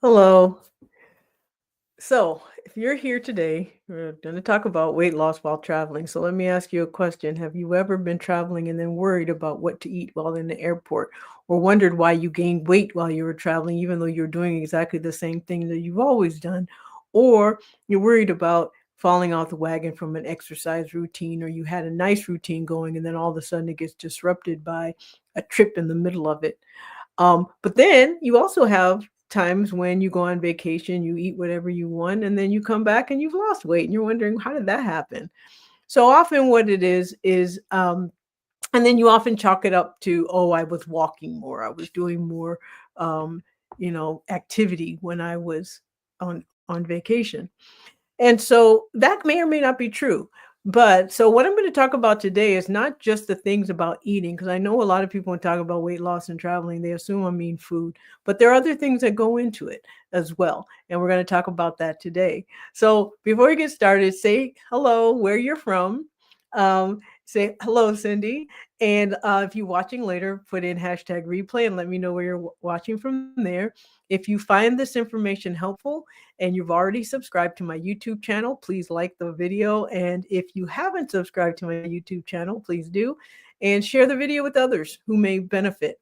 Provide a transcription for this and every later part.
Hello. So, if you're here today, we're going to talk about weight loss while traveling. So, let me ask you a question. Have you ever been traveling and then worried about what to eat while in the airport, or wondered why you gained weight while you were traveling, even though you're doing exactly the same thing that you've always done? Or you're worried about falling off the wagon from an exercise routine, or you had a nice routine going and then all of a sudden it gets disrupted by a trip in the middle of it? But then you also have times when you go on vacation, you eat whatever you want, and then you come back and you've lost weight, and you're wondering, how did that happen? So often, what it is, and then you often chalk it up to, oh, I was walking more, I was doing more, um, activity when I was on vacation. And so that may or may not be true. But so what I'm going to talk about today is not just the things about eating, because I know a lot of people when talk about weight loss and traveling, they assume I mean food, but there are other things that go into it as well. And we're going to talk about that today. So before we get started, say hello, where you're from. Say hello, Cindy. And if you're watching later, put in hashtag replay and let me know where you're watching from there. If you find this information helpful, and you've already subscribed to my YouTube channel, please like the video. And if you haven't subscribed to my YouTube channel, please do. And share the video with others who may benefit.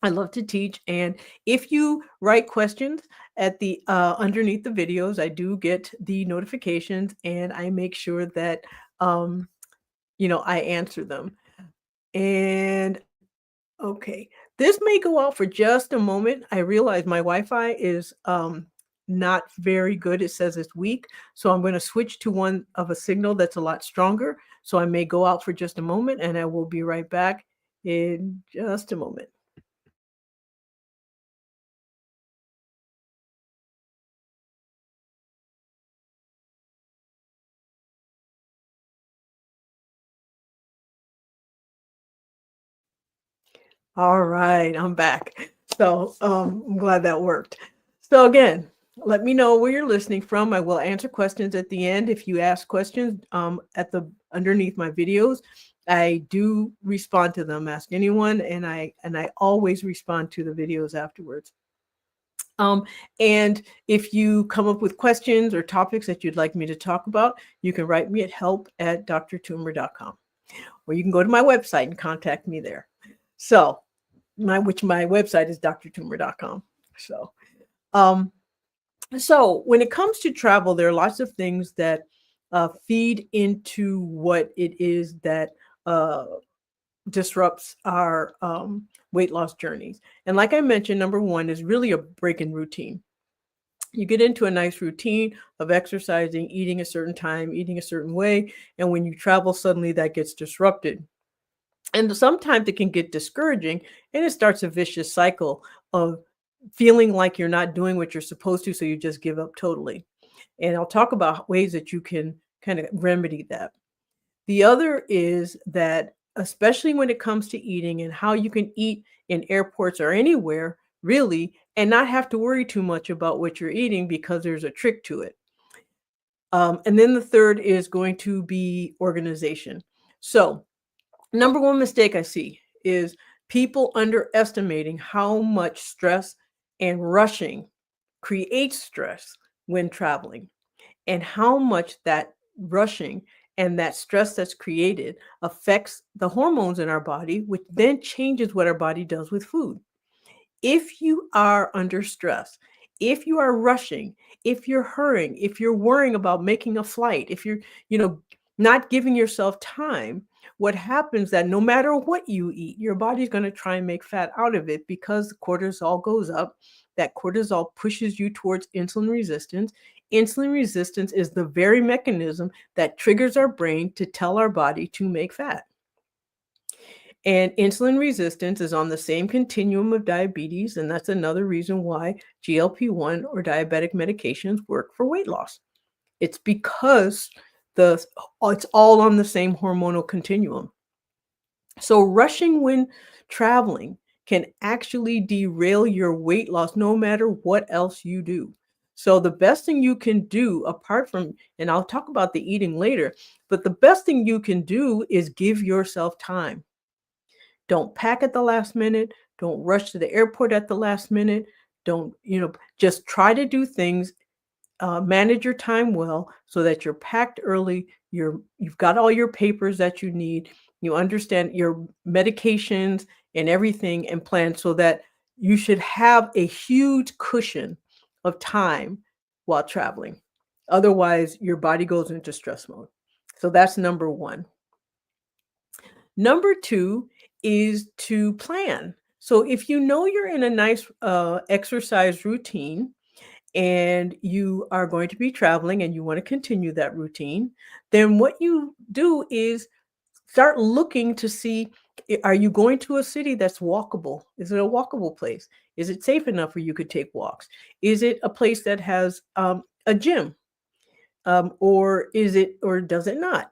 I love to teach. And if you write questions at the underneath the videos, I do get the notifications and I make sure that um, I answer them. And okay. This may go out for just a moment. I realize my Wi-Fi is not very good. It says it's weak. So I'm going to switch to one of a signal that's a lot stronger. So I may go out for just a moment and I will be right back in just a moment. All right, I'm back. So I'm glad that worked. So again, let me know where you're listening from. I will answer questions at the end. If you ask questions at the underneath my videos, I do respond to them. Ask anyone, and I always respond to the videos afterwards. Um, and if you come up with questions or topics that you'd like me to talk about, you can write me at help@drtumor.com, or you can go to my website and contact me there. So my website is drtumor.com. So, um, so when it comes to travel, there are lots of things that feed into what it is that uh, disrupts our weight loss journeys. And like I mentioned, number one is really a break in routine. You get into a nice routine of exercising, eating a certain time, eating a certain way, and when you travel, suddenly that gets disrupted. And sometimes it can get discouraging and it starts a vicious cycle of feeling like you're not doing what you're supposed to, so you just give up totally. And I'll talk about ways that you can kind of remedy that. The other is that, especially when it comes to eating and how you can eat in airports or anywhere, really, and not have to worry too much about what you're eating because there's a trick to it. And then the third is going to be organization. So, number one mistake I see is people underestimating how much stress and rushing creates stress when traveling, and how much that rushing and that stress that's created affects the hormones in our body, which then changes what our body does with food. If you are under stress, if you are rushing, if you're hurrying, if you're worrying about making a flight, if you're, you know, not giving yourself time, what happens that no matter what you eat, your body's going to try and make fat out of it because cortisol goes up. That cortisol pushes you towards insulin resistance. Insulin resistance is the very mechanism that triggers our brain to tell our body to make fat. And insulin resistance is on the same continuum of diabetes, and that's another reason why GLP-1 or diabetic medications work for weight loss. It's because it's all on the same hormonal continuum. So rushing when traveling can actually derail your weight loss no matter what else you do. So the best thing you can do, apart from, and I'll talk about the eating later, but the best thing you can do is give yourself time. Don't pack at the last minute. Don't rush to the airport at the last minute. Don't, just try to do things, manage your time well so that you're packed early, you've got all your papers that you need, you understand your medications and everything and plan so that you should have a huge cushion of time while traveling. Otherwise, your body goes into stress mode. So that's number 1. Number 2 is to plan. So if you know you're in a nice exercise routine and you are going to be traveling and you want to continue that routine, then what you do is start looking to see, are you going to a city that's walkable? Is it a walkable place? Is it safe enough where you could take walks? Is it a place that has a gym? Or does it not?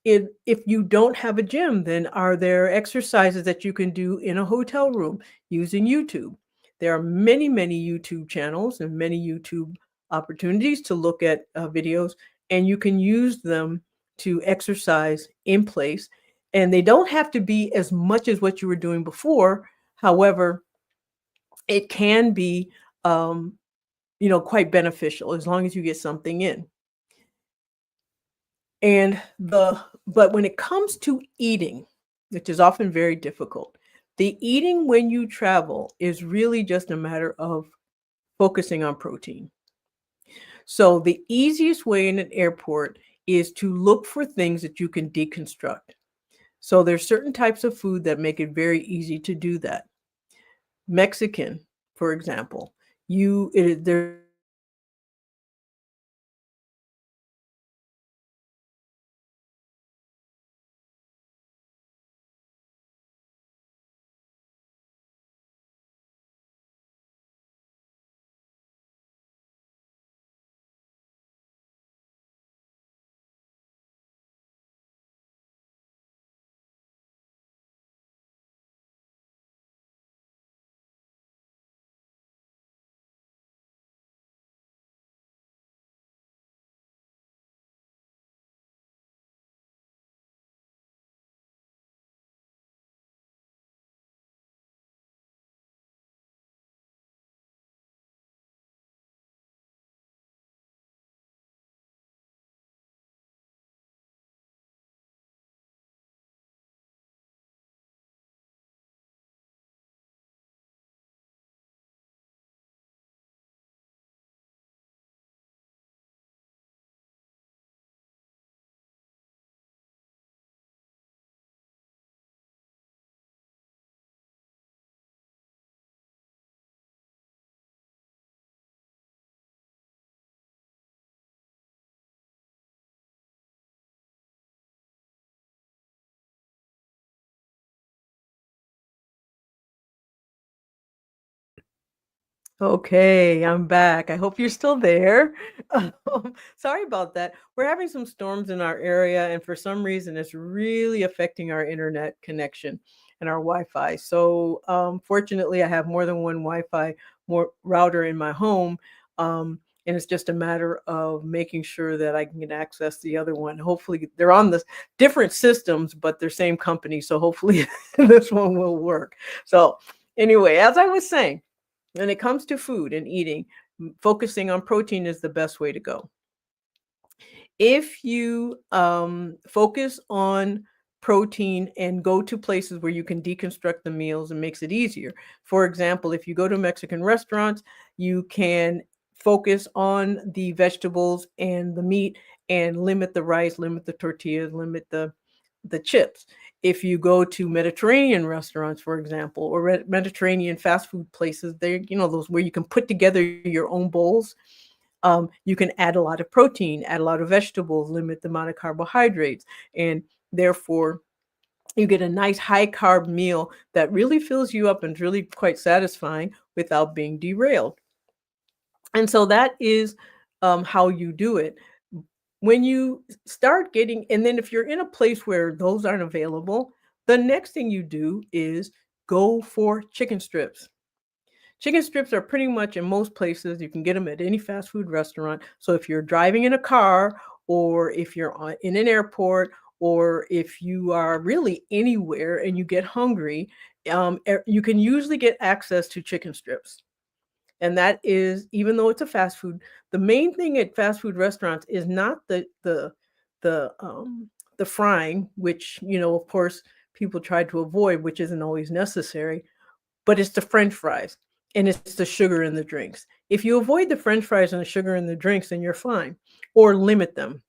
If you don't have a gym, then are there exercises that you can do in a hotel room using YouTube? There are many, many YouTube channels and many YouTube opportunities to look at videos, and you can use them to exercise in place. And they don't have to be as much as what you were doing before. However, it can be, quite beneficial as long as you get something in. But when it comes to eating, which is often very difficult, the eating when you travel is really just a matter of focusing on protein. So the easiest way in an airport is to look for things that you can deconstruct. So there's certain types of food that make it very easy to do that. Mexican, for example, there. Okay, I'm back. I hope you're still there. Sorry about that. We're having some storms in our area, and for some reason, it's really affecting our internet connection and our Wi-Fi. So, fortunately, I have more than one Wi-Fi more router in my home, and it's just a matter of making sure that I can get access the other one. Hopefully, they're on the different systems, but they're same company, so hopefully, this one will work. So, anyway, as I was saying. When it comes to food and eating, focusing on protein is the best way to go. If you focus on protein and go to places where you can deconstruct the meals, it makes it easier. For example, if you go to Mexican restaurants, you can focus on the vegetables and the meat and limit the rice, limit the tortillas, limit the chips. If you go to Mediterranean restaurants, for example, or Mediterranean fast food places, they're, those where you can put together your own bowls. You can add a lot of protein, add a lot of vegetables, limit the amount of carbohydrates, and therefore you get a nice high carb meal that really fills you up and is really quite satisfying without being derailed. And so that is how you do it. When you start getting, and then if you're in a place where those aren't available, the next thing you do is go for chicken strips. Chicken strips are pretty much in most places. You can get them at any fast food restaurant. So if you're driving in a car, or if you're in an airport, or if you are really anywhere and you get hungry, you can usually get access to chicken strips. And that is, even though it's a fast food, the main thing at fast food restaurants is not the the frying, which, of course, people try to avoid, which isn't always necessary, but it's the French fries and it's the sugar in the drinks. If you avoid the French fries and the sugar in the drinks, then you're fine, or limit them.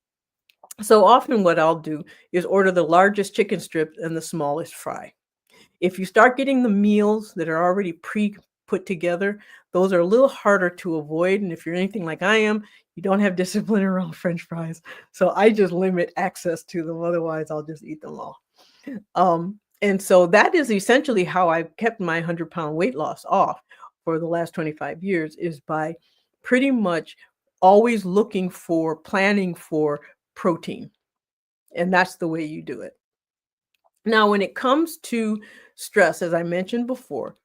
So often what I'll do is order the largest chicken strip and the smallest fry. If you start getting the meals that are already pre put together, those are a little harder to avoid. And if you're anything like I am, you don't have discipline around French fries. So I just limit access to them. Otherwise, I'll just eat them all. And so that is essentially how I've kept my 100-pound weight loss off for the last 25 years, is by pretty much always planning for protein. And that's the way you do it. Now, when it comes to stress, as I mentioned before,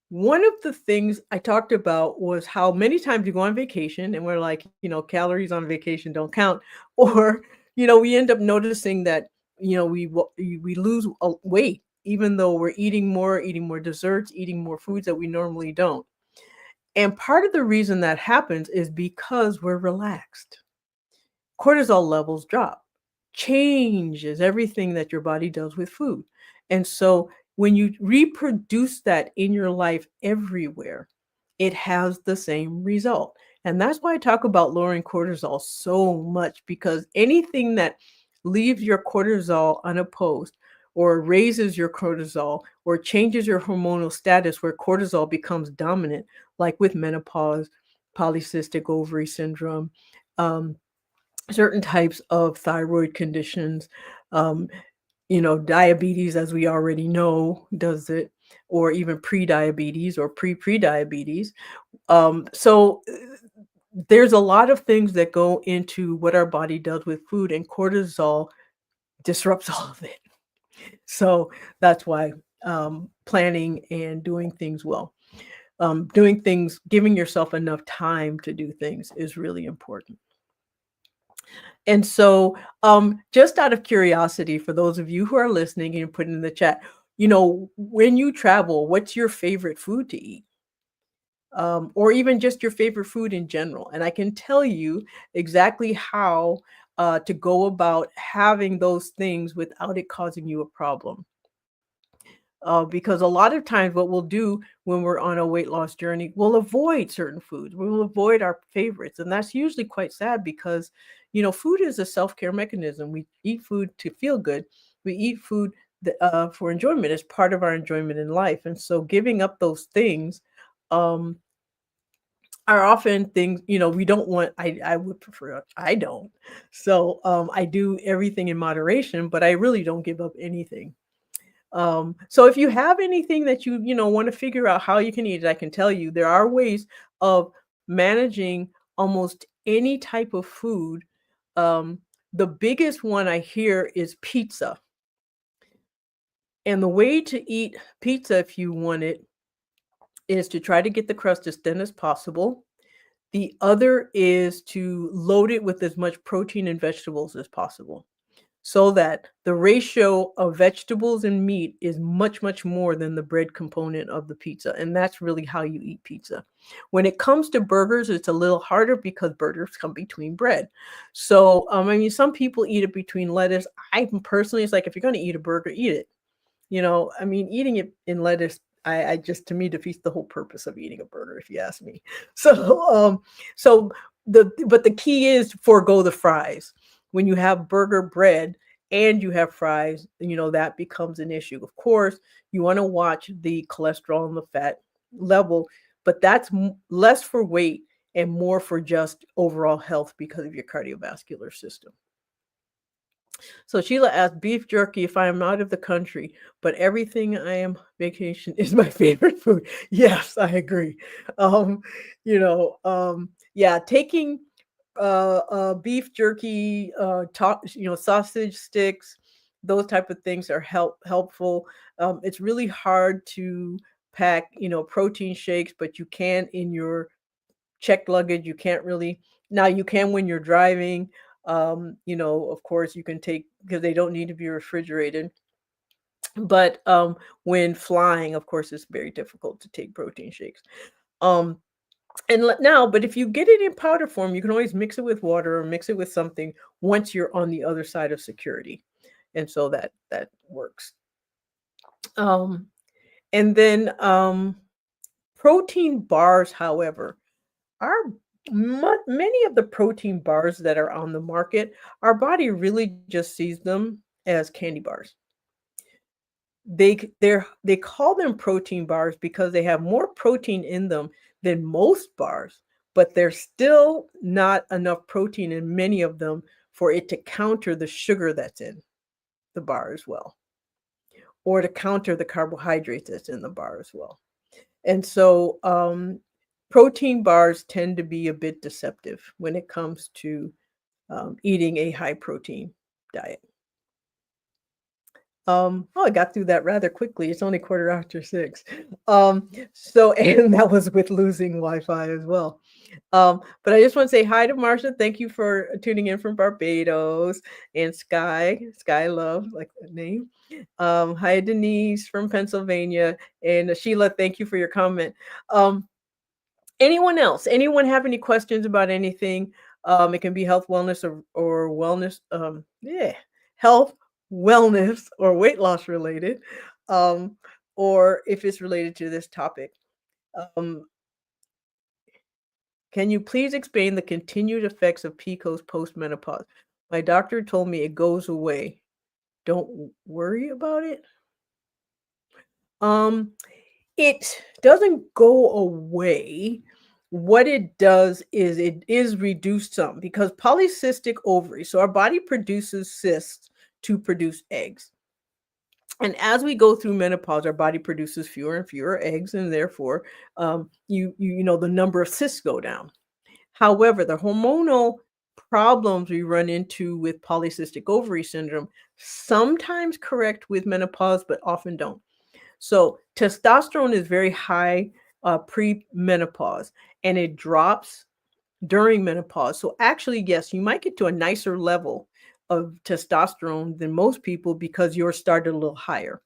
one of the things I talked about was how many times you go on vacation and we're like, calories on vacation don't count. Or, we end up noticing that, we lose weight, even though we're eating more desserts, eating more foods that we normally don't. And part of the reason that happens is because we're relaxed. Cortisol levels drop, changes everything that your body does with food. And so when you reproduce that in your life everywhere, it has the same result. And that's why I talk about lowering cortisol so much, because anything that leaves your cortisol unopposed, or raises your cortisol, or changes your hormonal status where cortisol becomes dominant, like with menopause, polycystic ovary syndrome, um, certain types of thyroid conditions, um, diabetes, as we already know, does it, or even pre-diabetes or pre-diabetes. So there's a lot of things that go into what our body does with food, and cortisol disrupts all of it. So that's why planning and doing things well, giving yourself enough time to do things is really important. And so, just out of curiosity, for those of you who are listening and put in the chat, when you travel, what's your favorite food to eat? Or even just your favorite food in general. And I can tell you exactly how to go about having those things without it causing you a problem. Because a lot of times what we'll do when we're on a weight loss journey, we'll avoid certain foods. We'll avoid our favorites. And that's usually quite sad, because, food is a self-care mechanism. We eat food to feel good. We eat food for enjoyment, as part of our enjoyment in life. And so giving up those things um, are often things, we don't want. I would prefer, I don't. So I do everything in moderation, but I really don't give up anything. So if you have anything that you want to figure out how you can eat it, I can tell you there are ways of managing almost any type of food. Um, the biggest one I hear is pizza. And the way to eat pizza, if you want it, is to try to get the crust as thin as possible. The other is to load it with as much protein and vegetables as possible, so that the ratio of vegetables and meat is much, much more than the bread component of the pizza. And that's really how you eat pizza. When it comes to burgers, it's a little harder because burgers come between bread. So, some people eat it between lettuce. I personally, it's like, if you're going to eat a burger, eat it. Eating it in lettuce, I just, to me, defeats the whole purpose of eating a burger, if you ask me. So, but the key is to forego the fries. When you have burger bread and you have fries, that becomes an issue. Of course, you want to watch the cholesterol and the fat level, but that's less for weight and more for just overall health because of your cardiovascular system. So Sheila asked, beef jerky if I am out of the country, but everything I am vacation is my favorite food. Yes, I agree. Um, yeah, taking beef jerky, sausage sticks, those type of things are helpful. It's really hard to pack, protein shakes, but you can in your checked luggage. You can't really. Now you can when you're driving. Of course you can take, because they don't need to be refrigerated. But when flying, of course, it's very difficult to take protein shakes. Um, And now, but if you get it in powder form, you can always mix it with water or mix it with something once you're on the other side of security. And so that works. Um, and then protein bars, however, are many of the protein bars that are on the market, our body really just sees them as candy bars. They call them protein bars because they have more protein in them than most bars, but there's still not enough protein in many of them for it to counter the sugar that's in the bar as well, or to counter the carbohydrates that's in the bar as well. And so protein bars tend to be a bit deceptive when it comes to eating a high protein diet. Oh, I got through that rather quickly. It's only quarter after 6. So and that was with losing Wi-Fi as well. But I just want to say hi to Marsha. Thank you for tuning in from Barbados and Sky Love, like that name. Hi Denise from Pennsylvania and Sheila. Thank you for your comment. Anyone else? Anyone have any questions about anything? It can be health, wellness, or wellness. Yeah, health, wellness, or weight loss related, um, or if it's related to this topic. Um, can you please explain the continued effects of PCOS post-menopause? My doctor told me it goes away. Don't worry about it. Um, it doesn't go away. What it does is it is reduced some because polycystic ovary. So our body produces cysts to produce eggs. And as we go through menopause, our body produces fewer and fewer eggs, and therefore, the number of cysts go down. However, the hormonal problems we run into with polycystic ovary syndrome sometimes correct with menopause, but often don't. So testosterone is very high pre-menopause, and it drops during menopause. So actually, yes, you might get to a nicer level of testosterone than most people because yours started a little higher.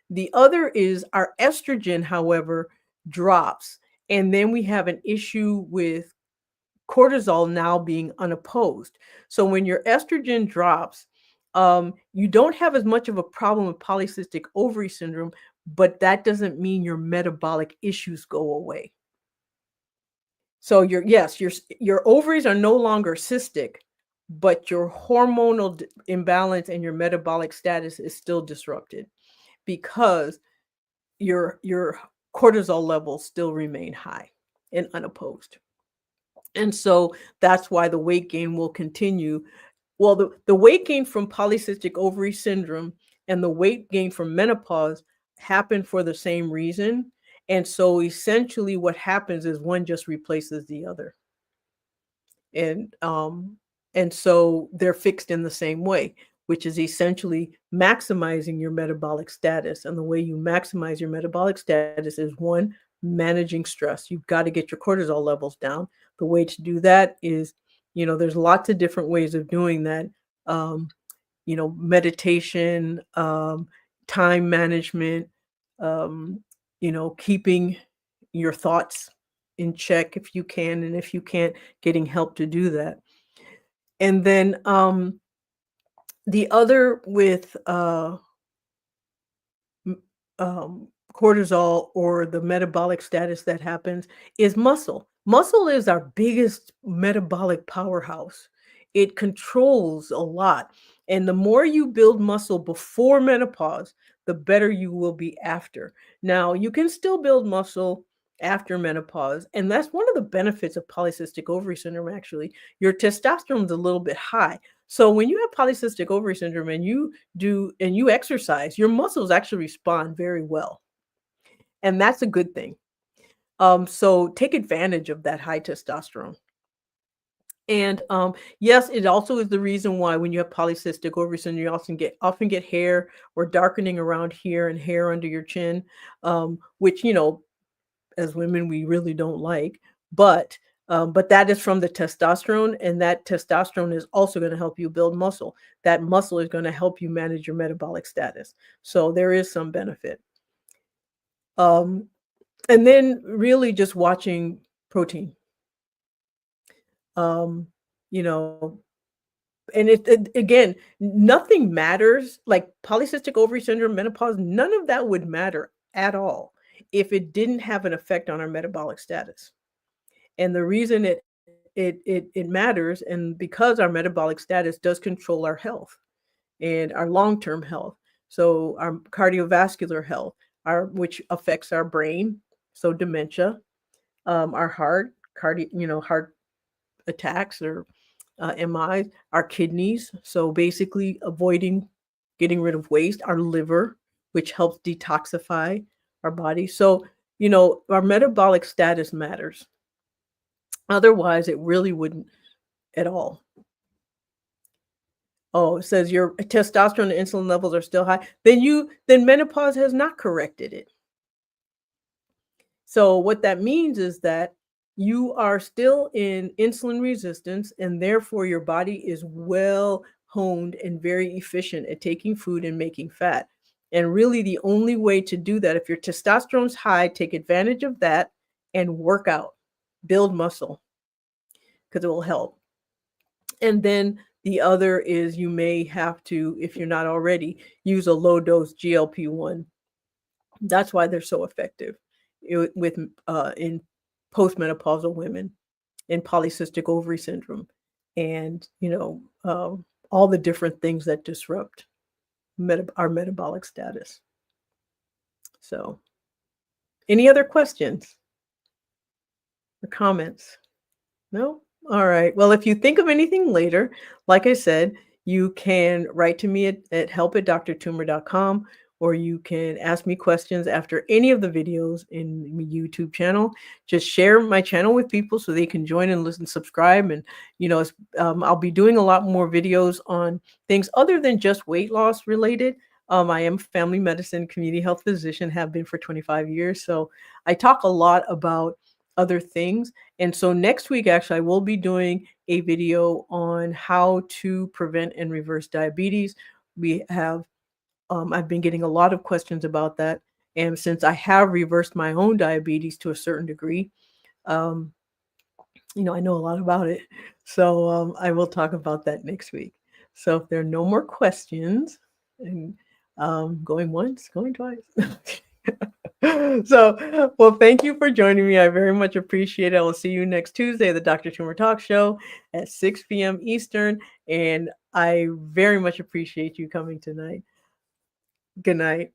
The other is our estrogen, however, drops. And then we have an issue with cortisol now being unopposed. So when your estrogen drops, you don't have as much of a problem with polycystic ovary syndrome, but that doesn't mean your metabolic issues go away. So your ovaries are no longer cystic, but your hormonal imbalance and your metabolic status is still disrupted because your cortisol levels still remain high and unopposed. And so that's why the weight gain will continue. Well, the weight gain from polycystic ovary syndrome and the weight gain from menopause happen for the same reason. And so essentially what happens is one just replaces the other. And so they're fixed in the same way, which is essentially maximizing your metabolic status. And the way you maximize your metabolic status is one, managing stress. You've got to get your cortisol levels down. The way to do that is, there's lots of different ways of doing that. Meditation, time management, keeping your thoughts in check if you can, and if you can't, getting help to do that. And then the other with cortisol or the metabolic status that happens is muscle. Muscle is our biggest metabolic powerhouse. It controls a lot. And the more you build muscle before menopause, the better you will be after. Now, you can still build muscle after menopause, and that's one of the benefits of polycystic ovary syndrome, actually. Your testosterone is a little bit high. So when you have polycystic ovary syndrome and you exercise, your muscles actually respond very well. And that's a good thing. So take advantage of that high testosterone. And yes, it also is the reason why when you have polycystic ovary syndrome, you often get hair or darkening around here and hair under your chin, which as women we really don't like. But that is from the testosterone, and that testosterone is also going to help you build muscle. That muscle is going to help you manage your metabolic status. So there is some benefit. And then really just watching protein. Um, you know, and again, nothing matters like polycystic ovary syndrome, menopause, none of that would matter at all if it didn't have an effect on our metabolic status. And the reason it matters, and because our metabolic status does control our health and our long-term health. So our cardiovascular health, our which affects our brain, so dementia, our heart, heart attacks or MIs, our kidneys, so basically avoiding getting rid of waste, our liver, which helps detoxify our body. So, our metabolic status matters. Otherwise, it really wouldn't at all. Oh, it says your testosterone and insulin levels are still high. Then menopause has not corrected it. So what that means is that you are still in insulin resistance, and therefore your body is well honed and very efficient at taking food and making fat. And really the only way to do that, if your testosterone's high, take advantage of that and work out, build muscle, because it will help. And then the other is you may have to, if you're not already, use a low dose GLP-1. That's why they're so effective with in postmenopausal women in polycystic ovary syndrome, and all the different things that disrupt our metabolic status. So, any other questions or comments? No? All right. Well, if you think of anything later, like I said, you can write to me at help@drtumor.com, or you can ask me questions after any of the videos in my YouTube channel. Just share my channel with people so they can join and listen, subscribe. And, I'll be doing a lot more videos on things other than just weight loss related. I am a family medicine community health physician, have been for 25 years. So I talk a lot about other things. And so next week, actually, I will be doing a video on how to prevent and reverse diabetes. I've been getting a lot of questions about that. And since I have reversed my own diabetes to a certain degree, I know a lot about it. So I will talk about that next week. So if there are no more questions, and going once, going twice. So, well, thank you for joining me. I very much appreciate it. I will see you next Tuesday at the Dr. Tumor Talk Show at 6 p.m. Eastern. And I very much appreciate you coming tonight. Good night.